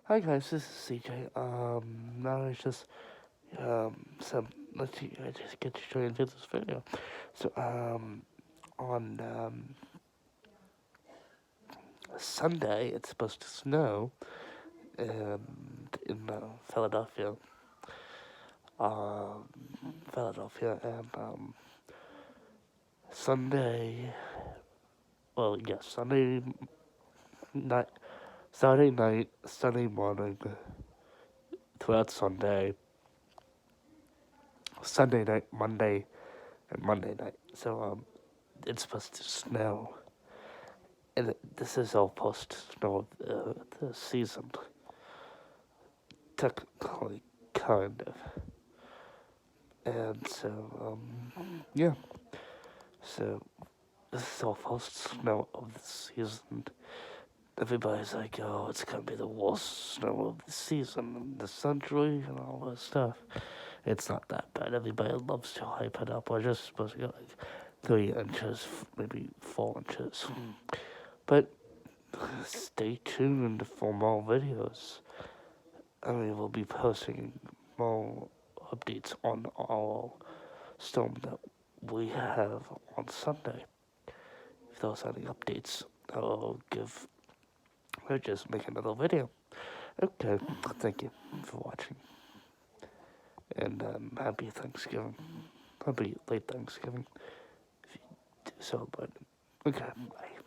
Hi guys, this is CJ. Now it's just some let's see, I just get straight into this video. So on Sunday it's supposed to snow in Philadelphia, um, and Sunday. Well, yes, night, Saturday night, Sunday morning, throughout Sunday night, Monday, and Monday night. So it's supposed to snow, and this is all post snow of the season, technically, kind of. And so, yeah. So this is all post snow of the season. Everybody's like, "Oh, it's gonna be the worst snow of the season in the century and all that stuff." It's not that bad. Everybody loves to hype it up. We're just supposed to get like 3 inches, maybe 4 inches. But stay tuned for more videos. I mean, we'll be posting more updates on our storm that we have on Sunday. If there's any updates, I'll just make another video. Okay, thank you for watching. And happy Thanksgiving. Happy late Thanksgiving. If you do celebrate. Okay, bye.